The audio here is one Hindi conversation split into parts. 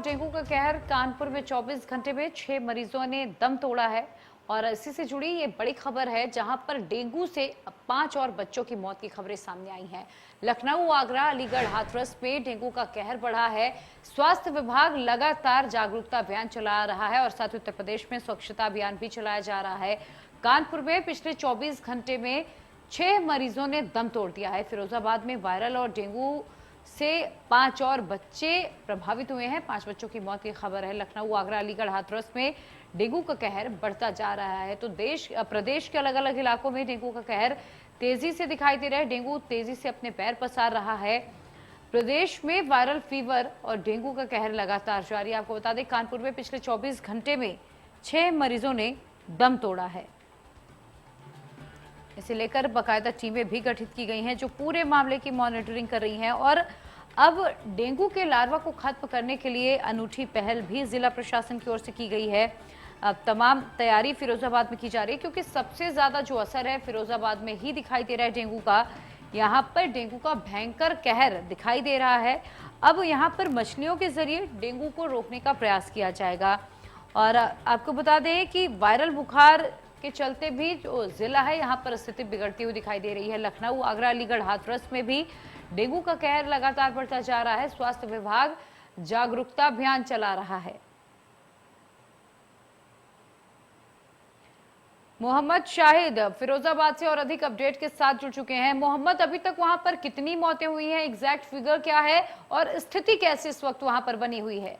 डेंगू का कहर। कानपुर में 24 घंटे में 6 मरीजों ने दम तोड़ा है और इसी से जुड़ी ये बड़ी खबर है, जहां पर डेंगू से 5 और बच्चों की मौत की खबरें सामने आई हैं। लखनऊ, आगरा, अलीगढ़, हाथरस में डेंगू का कहर बढ़ा है। स्वास्थ्य विभाग लगातार जागरूकता अभियान चला रहा है और साथ ही उत्तर प्रदेश में स्वच्छता अभियान भी चलाया जा रहा है। कानपुर में पिछले 24 घंटे में 6 मरीजों ने दम तोड़ दिया है। फिरोजाबाद में वायरल और डेंगू से 5 और बच्चे प्रभावित हुए हैं। 5 बच्चों की मौत की खबर है। लखनऊ, आगरा, अलीगढ़, हाथरस में डेंगू का कहर बढ़ता जा रहा है। तो प्रदेश के अलग अलग इलाकों में डेंगू का कहर तेजी से दिखाई दे रहा है। डेंगू तेजी से अपने पैर पसार रहा है। प्रदेश में वायरल फीवर और डेंगू का कहर लगातार जारी। आपको बता दें, कानपुर में पिछले 24 घंटे में 6 मरीजों ने दम तोड़ा है। इसे लेकर बाकायदा टीमें भी गठित की गई हैं जो पूरे मामले की मॉनिटरिंग कर रही हैं और अब डेंगू के लार्वा को खत्म करने के लिए अनूठी पहल भी जिला प्रशासन की ओर से की गई है। अब तमाम तैयारी फिरोजाबाद में की जा रही है, क्योंकि सबसे ज्यादा जो असर है फिरोजाबाद में ही दिखाई दे रहा है डेंगू का। यहाँ पर डेंगू का भयंकर कहर दिखाई दे रहा है। अब यहाँ पर मछलियों के जरिए डेंगू को रोकने का प्रयास किया जाएगा। और आपको बता दें कि वायरल बुखार के चलते भी जो जिला है, यहाँ पर स्थिति बिगड़ती हुई दिखाई दे रही है। लखनऊ, आगरा, अलीगढ़, हाथरस में भी डेंगू का कहर लगातार बढ़ता जा रहा है। स्वास्थ्य विभाग जागरूकता अभियान चला रहा है। मोहम्मद शाहिद फिरोजाबाद से और अधिक अपडेट के साथ जुड़ चुके हैं। मोहम्मद, अभी तक वहां पर कितनी मौतें हुई हैं, एग्जैक्ट फिगर क्या है और स्थिति कैसी इस वक्त वहां पर बनी हुई है?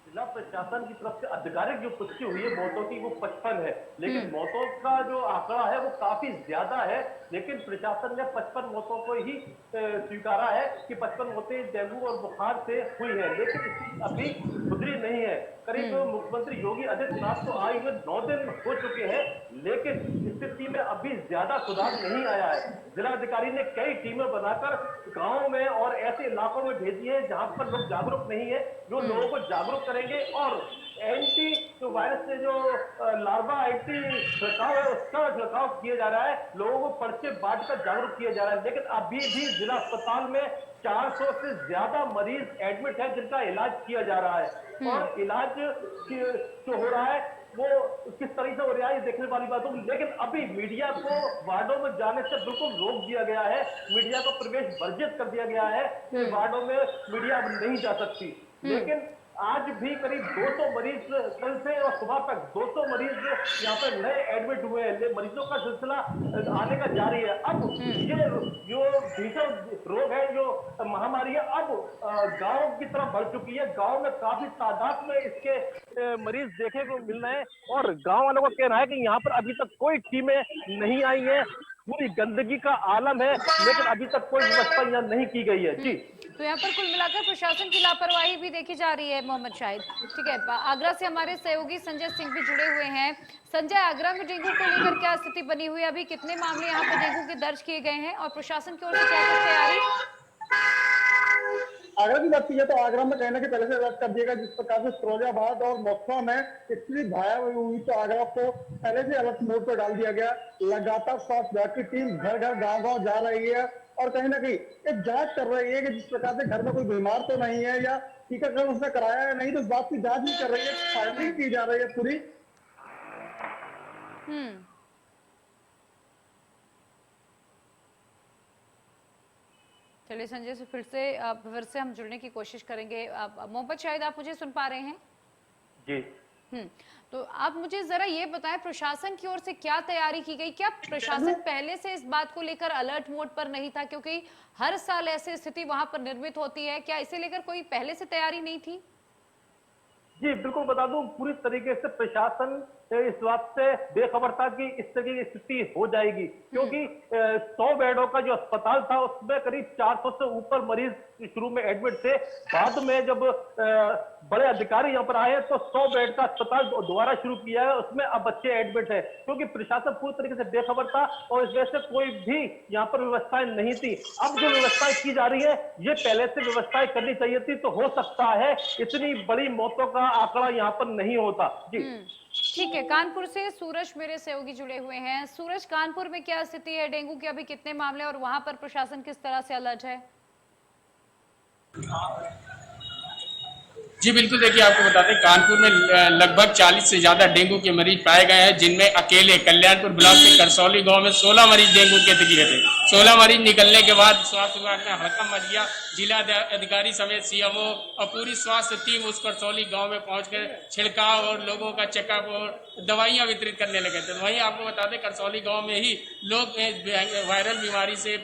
जिला प्रशासन की तरफ से आधिकारिक जो पुष्टि हुई है मौतों की वो 55 है, लेकिन मौतों का जो आंकड़ा है वो काफी ज्यादा है। लेकिन प्रशासन ने 55 मौतों को ही स्वीकारा है कि 55 मौतें डेंगू और बुखार से हुई है, लेकिन स्थिति अभी सुधरी नहीं है। करीब मुख्यमंत्री योगी आदित्यनाथ को आए हुए 9 दिन हो चुके हैं, लेकिन स्थिति में अभी ज्यादा सुधार नहीं आया है। जिलाधिकारी ने कई टीमें बनाकर गांव में और ऐसे इलाकों में भेजी है जहां पर लोग जागरूक नहीं है, जो लोगों को जागरूक करेंगे और एंटी जो वायरस से जो लार्वा एंटी छिड़काव है उसका छिड़काव किया जा रहा है। लोगों को पर्चे बांटकर जागरूक किया जा रहा है, लेकिन अभी भी जिला अस्पताल में 400 से ज्यादा मरीज एडमिट है जिनका इलाज किया जा रहा है। और इलाज जो हो रहा है वो किस तरीके से हो रहा है देखने वाली बात होगी। लेकिन अभी मीडिया को वार्डों में जाने से बिल्कुल रोक दिया गया है। मीडिया को प्रवेश वर्जित कर दिया गया है कि वार्डों में मीडिया अब नहीं जा सकती। लेकिन आज भी करीब 200 मरीज कल से और सुबह तक 200 मरीज यहाँ पर नए एडमिट हुए हैं। मरीजों का सिलसिला आने का जारी है। अब ये जो भीषण रोग है, जो महामारी है, अब गांव की तरफ बढ़ चुकी है। गांव में काफी तादाद में इसके मरीज देखे को मिल रहे हैं और गांव वालों का कहना है कि यहाँ पर अभी तक कोई टीमें नहीं आई हैं। पूरी गंदगी का आलम है, लेकिन अभी तक कोई व्यवस्था यहाँ नहीं की गई है। जी, तो यहाँ पर कुल मिलाकर प्रशासन की लापरवाही भी देखी जा रही है मोहम्मद शाहिद। ठीक है, आगरा से हमारे सहयोगी संजय सिंह भी जुड़े हुए हैं। संजय, आगरा में डेंगू को लेकर क्या स्थिति बनी हुई है? अभी कितने मामले यहाँ पर डेंगू के दर्ज किए गए हैं और प्रशासन की ओर से क्या कुछ तैयारी? आगरा की बात की जाए तो आगरा में कहना कि पहले से अलर्ट कर दिया गया। जिस प्रकार से फिरोजाबाद और मथुरा में स्थिति भयावह हुई तो आगरा को पहले से अलर्ट मोड पर डाल दिया गया। लगातार स्वास्थ्य विभाग की टीम घर घर गांव गांव जा रही है और कहीं ना कहीं एक जांच कर रही है कि जिस प्रकार से घर में कोई बीमार तो नहीं है या टीकाकरण उसने कराया है नहीं, तो इस बात की जांच भी कर रही है, फाइलिंग की जा रही है पूरी। चलिए संजय से फिर से हम जुड़ने की कोशिश करेंगे। मोहम्मद शाहिद, आप मुझे सुन पा रहे हैं? जी। तो आप मुझे जरा ये बताएं, प्रशासन की ओर से क्या तैयारी की गई? क्या प्रशासन पहले से इस बात को लेकर अलर्ट मोड पर नहीं था, क्योंकि हर साल ऐसी स्थिति वहां पर निर्मित होती है? क्या इसे लेकर कोई पहले से तैयारी नहीं थी? जी, बिल्कुल बता दूं, पूरी तरीके से प्रशासन इस बात से बेखबर था कि इस तरह की स्थिति हो जाएगी, क्योंकि 100 बेडों का जो अस्पताल था उसमें करीब 400 से ऊपर मरीज शुरू में एडमिट थे। बाद में जब बड़े अधिकारी यहाँ पर आए तो 100 बेड का अस्पताल दोबारा शुरू किया है, उसमें अब बच्चे एडमिट है, क्योंकि प्रशासन पूरी तरीके से बेखबर था और इस वजह से कोई भी यहाँ पर व्यवस्थाएं नहीं थी। अब जो व्यवस्थाएं की जा रही है ये पहले से व्यवस्थाएं करनी चाहिए थी, तो हो सकता है इतनी बड़ी मौतों का आंकड़ा यहाँ पर नहीं होता। जी, ठीक है, कानपुर से सूरज मेरे सहयोगी जुड़े हुए हैं। सूरज, कानपुर में क्या स्थिति है? डेंगू के अभी कितने मामले और वहां पर प्रशासन किस तरह से अलर्ट है? जी बिल्कुल, देखिए आपको बता दें कानपुर में लगभग 40 से ज्यादा डेंगू के मरीज पाए गए हैं, जिनमें अकेले कल्याणपुर ब्लॉक के करसौली गांव में 16 मरीज डेंगू के दिखे थे। 16 मरीज निकलने के बाद स्वास्थ्य विभाग में हड़कंप मच गया। जिला अधिकारी समेत सीएमओ और पूरी स्वास्थ्य टीम उस करसौली गांव में पहुंचकर छिड़काव और लोगों का चेकअप और दवाइयां वितरित करने लगे थे। वहीं आपको बता दें करसौली गांव में ही लोग वायरल बीमारी से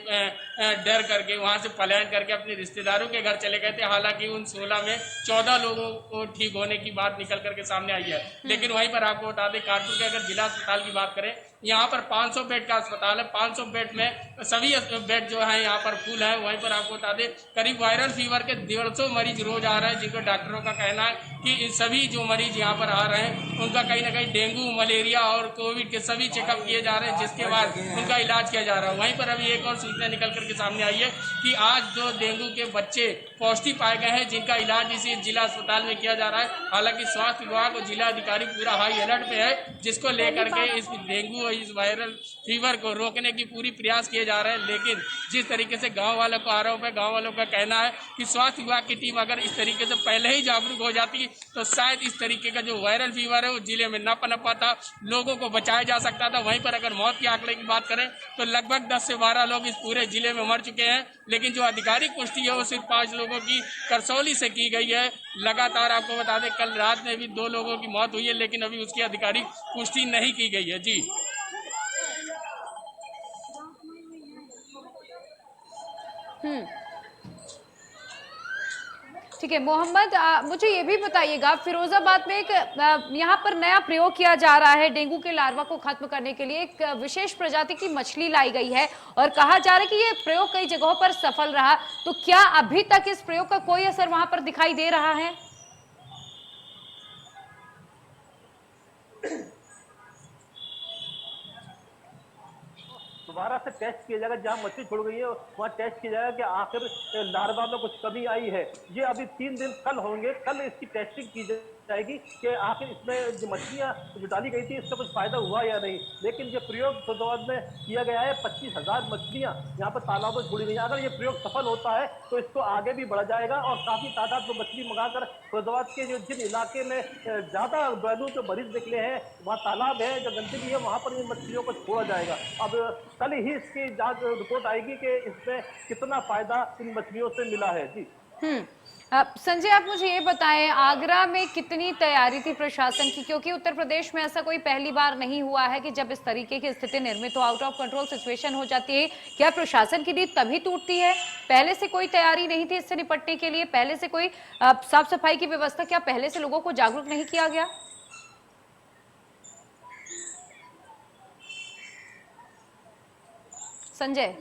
डर करके वहां से पलायन करके अपने रिश्तेदारों के घर चले गए थे। हालांकि उन 16 में 14 लोगों को ठीक होने की बात निकल करके सामने आई है। लेकिन वहीं पर आपको बता दें कानपुर के अगर जिला अस्पताल की बात करें, यहाँ पर 500 बेड का अस्पताल है। 500 बेड में सभी बेड जो है यहाँ पर फुल है। वहीं पर आपको बता दें करीब वायरल फीवर के 150 मरीज रोज आ रहे हैं, जिनको डॉक्टरों का कहना है कि सभी जो मरीज यहाँ पर आ रहे हैं उनका कहीं ना कहीं डेंगू, मलेरिया और कोविड के सभी चेकअप किए जा रहे हैं, जिसके बाद उनका इलाज किया जा रहा है। वहीं पर अभी एक और सूचना निकल करके सामने आई है कि आज जो डेंगू के बच्चे पॉजिटिव पाए गए हैं, जिनका इलाज इसी जिला अस्पताल में किया जा रहा है। हालांकि स्वास्थ्य विभाग और जिला अधिकारी पूरा हाई अलर्ट पे है, जिसको लेकर के इस डेंगू और इस वायरल फीवर को रोकने की पूरी प्रयास किए जा रहे हैं। लेकिन जिस तरीके से गांव वालों को आरोप है, गांव वालों का कहना है कि स्वास्थ्य विभाग की टीम अगर इस तरीके से पहले ही जागरूक हो जाती तो शायद इस तरीके का जो वायरल फीवर है वो जिले में न पनप पाता, लोगों को बचाया जा सकता था। वहीं पर अगर मौत के आंकड़े की बात करें तो लगभग 10 से 12 लोग इस पूरे जिले में मर चुके हैं। लेकिन जो आधिकारिक पुष्टि है वो सिर्फ 5 लोगों की करसौली से की गई है। लगातार आपको बता दें कल रात में भी 2 लोगों की मौत हुई है, लेकिन अभी उसकी आधिकारिक पुष्टि नहीं की गई है। जी ठीक है मोहम्मद, मुझे ये भी बताइएगा फिरोजाबाद में एक यहाँ पर नया प्रयोग किया जा रहा है डेंगू के लार्वा को खत्म करने के लिए। एक विशेष प्रजाति की मछली लाई गई है और कहा जा रहा है कि ये प्रयोग कई जगहों पर सफल रहा। तो क्या अभी तक इस प्रयोग का कोई असर वहां पर दिखाई दे रहा है? दोबारा से टेस्ट किया जाएगा, जहां मछली छोड़ गई है वहां टेस्ट किया जाएगा कि आखिर लार्वा में कुछ कमी आई है। ये अभी 3 दिन कल होंगे, कल इसकी टेस्टिंग की जाएगी कि आखिर इसमें जो मछलियां जो डाली गई थी इसका कुछ फायदा हुआ या नहीं। लेकिन ये प्रयोग फैजाबाद में किया गया है, 25,000 मछलियां यहाँ पर तालाबों में छोड़ी गई हैं। अगर ये प्रयोग सफल होता है तो इसको आगे भी बढ़ा जाएगा और काफी तादाद में मछली मंगाकर फैजाबाद के जिन इलाके में ज्यादा डेंगू के मरीज निकले हैं, वहाँ तालाब है, जो गंदगी है, वहां पर इन मछलियों को छोड़ा जाएगा। अब कल ही इसकी जांच रिपोर्ट आएगी कि इसमें कितना फायदा इन मछलियों से मिला है। जी संजय, आप मुझे ये बताएं आगरा में कितनी तैयारी थी प्रशासन की, क्योंकि उत्तर प्रदेश में ऐसा कोई पहली बार नहीं हुआ है कि जब इस तरीके की स्थिति निर्मित हो, आउट ऑफ कंट्रोल सिचुएशन हो जाती है। क्या प्रशासन की नींद तभी टूटती है? पहले से कोई तैयारी नहीं थी इससे निपटने के लिए? पहले से कोई साफ सफाई की व्यवस्था, क्या पहले से लोगों को जागरूक नहीं किया गया? संजय,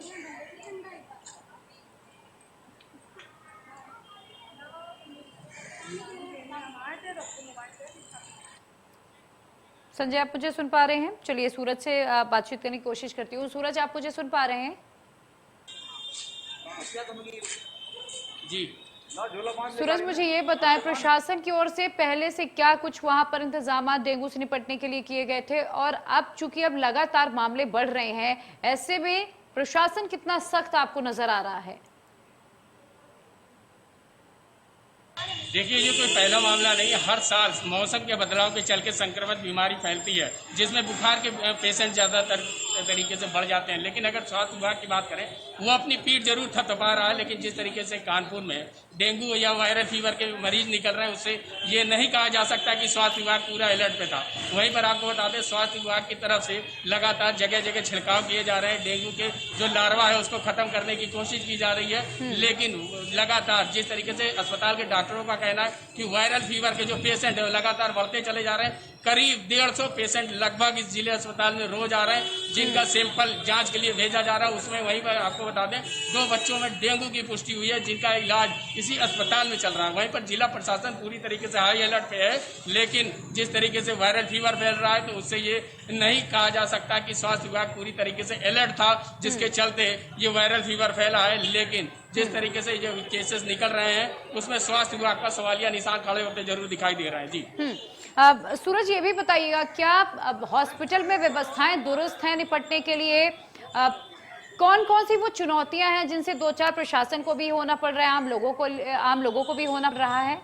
संजय आप मुझे सुन पा रहे हैं? चलिए सूरज से बातचीत करने की कोशिश करती हूँ। सूरज, आप मुझे सुन पा रहे हैं? जी सूरज, मुझे ये बताएं प्रशासन की ओर से पहले से क्या कुछ वहां पर इंतजाम डेंगू से निपटने के लिए किए गए थे? और अब चूंकि अब लगातार मामले बढ़ रहे हैं, ऐसे में प्रशासन कितना सख्त आपको नजर आ रहा है? देखिए, ये कोई पहला मामला नहीं है। हर साल मौसम के बदलाव के चल के संक्रमित बीमारी फैलती है, जिसमें बुखार के पेशेंट ज्यादातर तरीके से बढ़ जाते हैं। लेकिन अगर स्वास्थ्य विभाग की बात करें, वो अपनी पीठ जरूर थपथपा रहा है, लेकिन जिस तरीके से कानपुर में डेंगू या वायरल फीवर के मरीज निकल रहे हैं, उससे ये नहीं कहा जा सकता कि स्वास्थ्य विभाग पूरा अलर्ट पे था। वहीं पर आपको बता दें स्वास्थ्य विभाग की तरफ से लगातार जगह जगह छिड़काव किए जा रहे हैं। डेंगू के जो लार्वा है उसको खत्म करने की कोशिश की जा रही है। लेकिन लगातार जिस तरीके से अस्पताल के डॉक्टरों का कहना है कि वायरल फीवर के जो पेशेंट है लगातार बढ़ते चले जा रहे हैं। करीब 150 पेशेंट लगभग इस जिले अस्पताल में रोज आ रहे हैं, जिनका सैंपल जांच के लिए भेजा जा रहा है। उसमें वहीं पर आपको बता दें 2 बच्चों में डेंगू की पुष्टि हुई है, जिनका इलाज इसी अस्पताल में चल रहा है। वहीं पर जिला प्रशासन पूरी तरीके से हाई अलर्ट पे है। लेकिन जिस तरीके से वायरल फीवर फैल रहा है, तो उससे ये नहीं कहा जा सकता कि स्वास्थ्य विभाग पूरी तरीके से अलर्ट था, जिसके चलते ये वायरल फीवर फैला है। लेकिन जिस तरीके से जो केसेस निकल रहे हैं, उसमें स्वास्थ्य विभाग का सवालिया निशान खड़े होते जरूर दिखाई दे रहे हैं। जी सूरज, ये भी बताइएगा क्या हॉस्पिटल में व्यवस्थाएं दुरुस्त हैं निपटने के लिए? कौन कौन सी वो चुनौतियां हैं जिनसे दो चार प्रशासन को भी होना पड़ रहा है, आम लोगों को भी होना पड़ रहा है?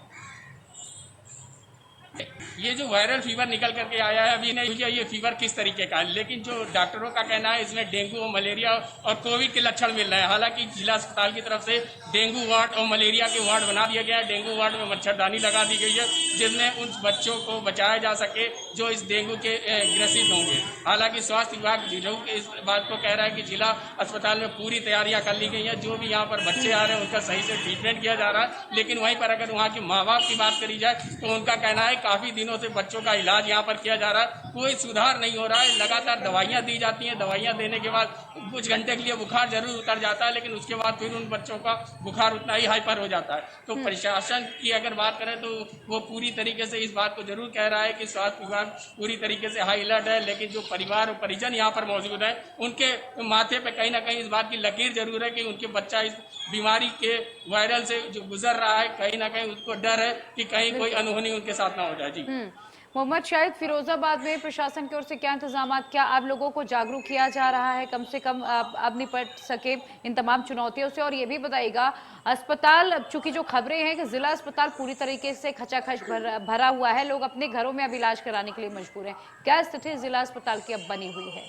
ये जो वायरल फीवर निकल करके आया है, अभी नहीं मुझे ये फीवर किस तरीके का है, लेकिन जो डॉक्टरों का कहना है इसमें डेंगू और मलेरिया और कोविड के लक्षण मिल रहे हैं। हालांकि जिला अस्पताल की तरफ से डेंगू वार्ड और मलेरिया के वार्ड बना दिया गया है। डेंगू वार्ड में मच्छरदानी लगा दी गई है जिसमें उन बच्चों को बचाया जा सके जो इस डेंगू के ग्रसित होंगे। हालांकि स्वास्थ्य विभाग जरूर इस बात को कह रहा है कि जिला अस्पताल में पूरी तैयारियां कर ली गई हैं, जो भी यहाँ पर बच्चे आ रहे हैं उनका सही से ट्रीटमेंट किया जा रहा है। लेकिन वहीं पर अगर वहाँ के माँ बाप की बात करी जाए तो उनका कहना है काफी दिनों से बच्चों का इलाज यहाँ पर किया जा रहा है, कोई सुधार नहीं हो रहा है। लगातार दवाइयाँ दी जाती हैं, दवाइयाँ देने के बाद कुछ घंटे के लिए बुखार जरूर उतर जाता है, लेकिन उसके बाद फिर उन बच्चों का बुखार उतना ही हाइपर हो जाता है। तो प्रशासन की अगर बात करें तो वो पूरी तरीके से इस बात को जरूर कह रहा है कि स्वास्थ्य विभाग पूरी तरीके से हाई अलर्ट है, लेकिन जो परिवार और परिजन यहाँ पर मौजूद है उनके माथे पे कहीं ना कहीं इस बात की लकीर जरूर है कि उनके बच्चा इस बीमारी के वायरल से जो गुजर रहा है, कहीं ना कहीं उसको डर है कि कहीं कोई अनहोनी उनके साथ ना हो जाए। जी मोहम्मद शाहिद, फिरोजाबाद में प्रशासन की ओर से क्या इंतजाम, क्या आप लोगों को जागरूक किया जा रहा है कम से कम आप निपट सके इन तमाम चुनौतियों से? और ये भी बताइएगा, अस्पताल चूंकि जो खबरें हैं कि जिला अस्पताल पूरी तरीके से खचाखच भरा हुआ है, लोग अपने घरों में अब इलाज कराने के लिए मजबूर हैं, क्या स्थिति जिला अस्पताल की अब बनी हुई है?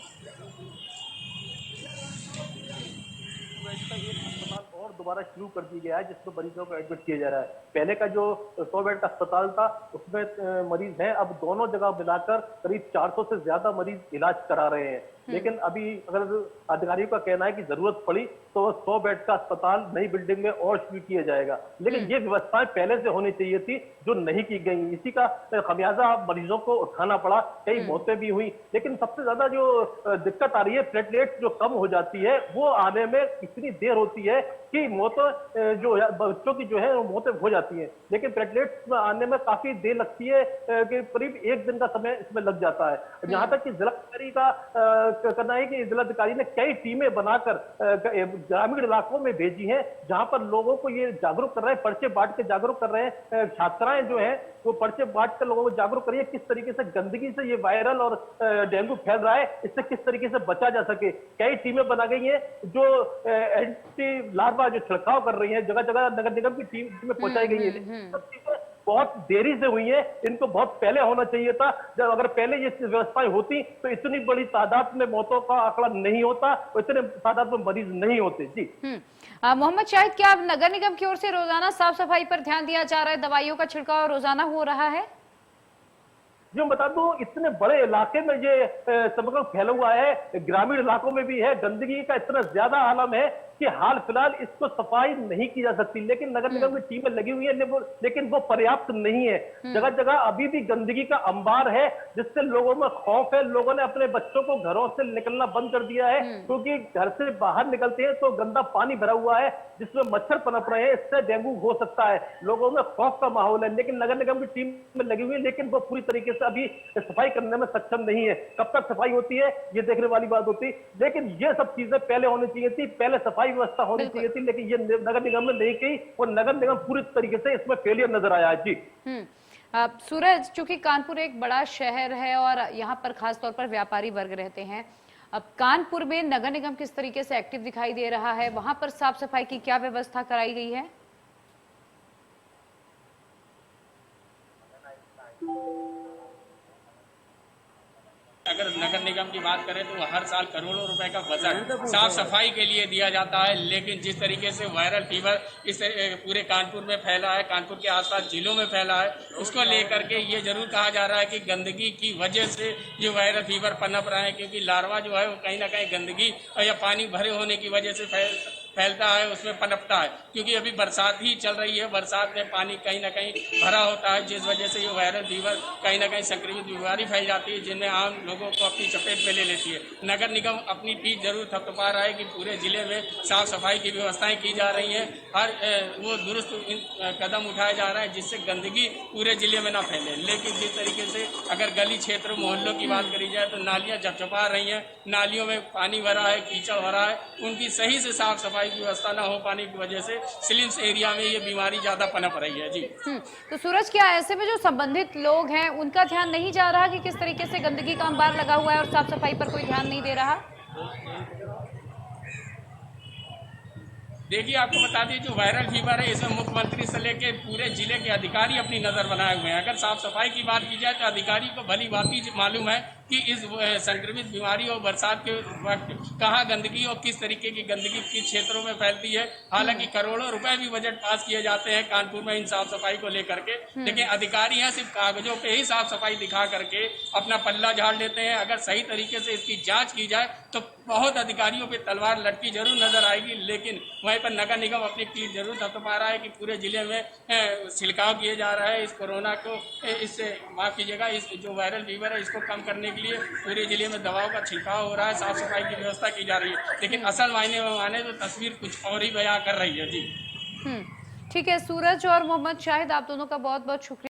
और दोबारा शुरू कर दी गया है जिसमें मरीजों को एडमिट किया जा रहा है। पहले का जो 100 बेड का अस्पताल था उसमें मरीज हैं, अब दोनों जगह मिलाकर करीब 400 से ज्यादा मरीज इलाज करा रहे हैं। लेकिन अभी अगर अधिकारियों का कहना है कि जरूरत पड़ी तो 100 बेड का अस्पताल नई बिल्डिंग में और शुरू किया जाएगा, लेकिन ये व्यवस्थाएं पहले से होनी चाहिए थी जो नहीं की गई। इसी का खमियाजा मरीजों को उठाना पड़ा, कई मौतें भी हुई। लेकिन सबसे ज्यादा जो दिक्कत आ रही है, प्लेटलेट जो कम हो जाती है वो आने में इतनी देर होती है कि मौतें जो बच्चों की जो है वो मौतें हो जाती है, लेकिन प्लेटलेट्स में आने में काफी देर लगती है कि करीब 1 दिन का समय इसमें लग जाता है। जहां तक कि जिलाधिकारी का कहना है कि जिलाधिकारी ने कई टीमें बनाकर ग्रामीण इलाकों में भेजी हैं जहां पर लोगों को ये जागरूक कर रहे हैं, पर्चे बांट के जागरूक कर रहे हैं। छात्राएं जो हैं वो पर्चे बांट कर लोगों को जागरूक कर रही है किस तरीके से गंदगी से ये वायरल और डेंगू फैल रहा है, इससे किस तरीके से बचा जा सके। कई टीमें बना गई हैं जो एंटी लार्वा जो छिड़काव कर रही है, जगह जगह नगर निगम की टीम में पहुंचाई गई है। बहुत देरी से हुई है, इनको बहुत पहले होना चाहिए था। जब अगर पहले ये व्यवस्थाएं होती तो इतनी बड़ी तादाद में मौतों का आंकड़ा नहीं होता, इतने तादाद में मरीज नहीं होते। जी मोहम्मद शाहिद, क्या अब नगर निगम की ओर से रोजाना साफ सफाई पर ध्यान दिया जा रहा है, दवाइयों का छिड़काव रोजाना हो रहा है? जो बता दूं, इतने बड़े इलाके में ये समग्र फैला हुआ है, ग्रामीण इलाकों में भी है, गंदगी का इतना ज्यादा आलम है कि हाल फिलहाल इसको सफाई नहीं की जा सकती। लेकिन नगर निगम की टीमें लगी हुई है, लेकिन वो पर्याप्त नहीं है। जगह जगह अभी भी गंदगी का अंबार है जिससे लोगों में खौफ है। लोगों ने अपने बच्चों को घरों से निकलना बंद कर दिया है क्योंकि घर से बाहर निकलते हैं तो गंदा पानी भरा हुआ है जिसमें मच्छर पनप रहे हैं, इससे डेंगू हो सकता है। लोगों में खौफ का माहौल है, लेकिन नगर निगम की टीम में लगी हुई है, लेकिन वो पूरी तरीके से अभी सफाई करने में सक्षम नहीं है। कब तक सफाई होती है ये देखने वाली बात होती, लेकिन ये सब चीजें पहले होनी चाहिए थी, पहले सफाई व्यवस्था होनी चाहिए थी, लेकिन ये नगर निगम ने नहीं की और नगर निगम पूरी तरीके से इसमें फेलियर नजर आया है। जी सूरज, चूंकि कानपुर एक बड़ा शहर है और यहाँ पर खास तौर पर व्यापारी वर्ग रहते हैं, अब कानपुर में नगर निगम किस तरीके से एक्टिव दिखाई दे रहा है, वहां पर साफ सफाई की क्या व्यवस्था कराई गई है? अगर नगर निगम की बात करें तो हर साल करोड़ों रुपए का बजट साफ सफाई के लिए दिया जाता है, लेकिन जिस तरीके से वायरल फीवर इस पूरे कानपुर में फैला है, कानपुर के आसपास जिलों में फैला है, उसको लेकर के ये जरूर कहा जा रहा है कि गंदगी की वजह से ये वायरल फीवर पनप रहा है, क्योंकि लार्वा जो है वो कहीं ना कहीं गंदगी या पानी भरे होने की वजह से फैलता है, उसमें पनपता है। क्योंकि अभी बरसात ही चल रही है, बरसात में पानी कहीं ना कहीं भरा होता है, जिस वजह से ये वायरल फीवर कहीं ना कहीं संक्रमित बीमारी फैल जाती है, जिनमें आम लोगों को अपनी चपेट में ले लेती है। नगर निगम अपनी पीठ जरूर थपथपा रहा है कि पूरे जिले में साफ सफाई की व्यवस्थाएं की जा रही हैं, हर वो दुरुस्त कदम उठाए जा रहे हैं जिससे गंदगी पूरे जिले में ना फैले। लेकिन जिस तरीके से अगर गली क्षेत्र मोहल्लों की बात करी जाए तो नालियां झपझपा रही हैं, नालियों में पानी भरा है, कीचड़ भरा है, उनकी सही से साफ सफाई की व्यवस्था न हो पाने की वजह से स्लिम्स एरिया में ये बीमारी ज्यादा पनप रही है। जी तो सूरज, क्या ऐसे में जो संबंधित लोग हैं उनका ध्यान नहीं जा रहा कि किस तरीके से गंदगी का अंबार लगा हुआ है और साफ सफाई पर कोई ध्यान नहीं दे रहा? देखिए, आपको बता दें, जो वायरल फीवर है इसमें मुख्यमंत्री से लेके पूरे जिले के अधिकारी अपनी नजर बनाए हुए हैं। अगर साफ सफाई की बात की जाए तो अधिकारी को भली भांति मालूम है कि इस संक्रमित बीमारी और बरसात के वक्त कहाँ गंदगी और किस तरीके की गंदगी किस क्षेत्रों में फैलती है। हालांकि करोड़ों रुपए भी बजट पास किए जाते हैं कानपुर में इन साफ सफाई को लेकर के, लेकिन अधिकारी हैं सिर्फ कागजों पे ही साफ सफाई दिखा करके अपना पल्ला झाड़ लेते हैं। अगर सही तरीके से इसकी जांच की जाए तो बहुत अधिकारियों पे तलवार लटकी जरूर नजर आएगी, लेकिन वहीं पर नगर निगम अपनी पीठ जरूर थपथपा रहा है कि पूरे जिले में छिड़काव किए जा रहा है इस कोरोना को, इससे माफ कीजिएगा, इस जो वायरल फीवर है इसको कम करने के लिए पूरे जिले में दवाओं का छिड़काव हो रहा है, साफ सफाई की व्यवस्था की जा रही है। लेकिन असल मायने में माने तो तस्वीर कुछ और ही बयां कर रही है। जी ठीक है सूरज और मोहम्मद शाहिद, आप दोनों का बहुत बहुत शुक्रिया।